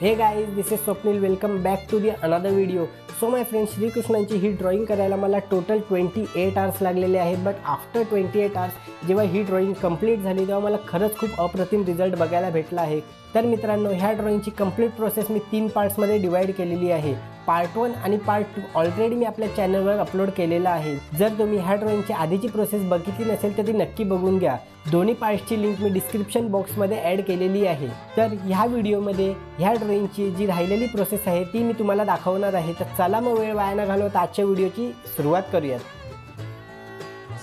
हे guys, this is Swapnil. Welcome back to the another video. So my friends, श्रीकृष्णांची ही drawing करायला मला टोटल 28 आवर्स लागलेले आहेत. बट आफ्टर 28 आवर्स जेव्हा ही ड्रॉइंग कंप्लीट झाली तेव्हा मला खरंच खूप अप्रतिम रिझल्ट बघायला भेटला आहे. तर मित्रांनो, ह्या ड्रॉइंगची कंप्लीट प्रोसेस मी 3 पार्ट्समध्ये डिवाइड केलेली आहे. पार्ट 1 आणि पार्ट 2 ऑलरेडी मी आपल्या चॅनलवर अपलोड केलेला आहे. जर तुम्ही ह्या ड्रॉइंगची आधीची प्रोसेस बघितली नसेल तर ती नक्की बघून घ्या. दोन्ही पार्ट्सची लिंक मी डिस्क्रिप्शन बॉक्समध्ये ॲड केलेली आहे. तर ह्या व्हिडिओमध्ये ह्या ड्रॉइंगची जी राहिलेली प्रोसेस आहे ती मी तुम्हाला दाखवणार आहे. तर चला मग वेळ वाया न घालवता आजच्या व्हिडिओची सुरुवात करूयात.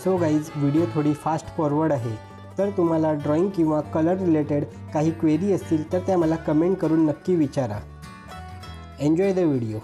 सो गाईज, व्हिडिओ थोडी फास्ट फॉरवर्ड आहे. तर तुम्हाला ड्रॉइंग किंवा कलर रिलेटेड काही क्वेरी असतील तर त्या मला कमेंट करून नक्की विचारा. Enjoy the video.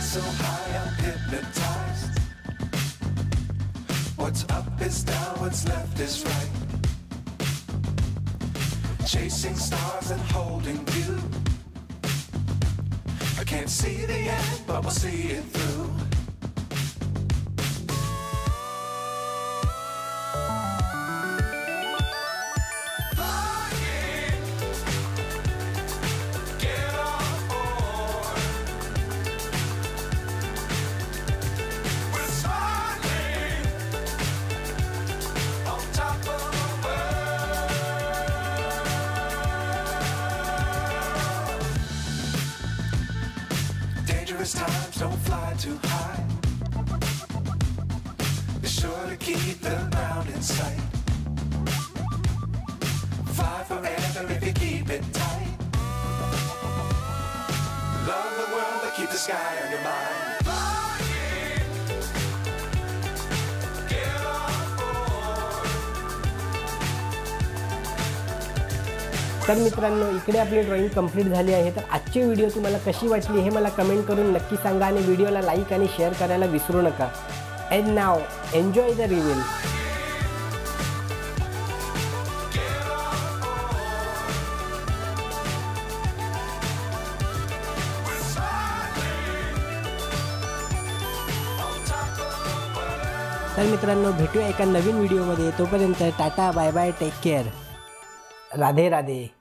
So high I'm hypnotized. What's up is down, what's left is right. Chasing stars and holding you. I can't see the end, but we'll see it through. Dangerous times, don't fly too high. Be sure to keep the ground in sight. Fly forever if you keep it tight. Love the world, but keep the sky on your mind. Fly. तर मित्रांनो, इकडे आपली drawing complete झाली आहे. तर आजची video तुम्हाला कशी वाटली हे मला कमेंट करून नक्की सांगा आणि व्हिडिओला लाईक आणि शेअर करायला विसरू नका. And now enjoy the reveal. तर मित्रांनो, भेटूया एका नवीन व्हिडिओमध्ये. तोपर्यंत tata, bye bye, take care, Radhe Radhe.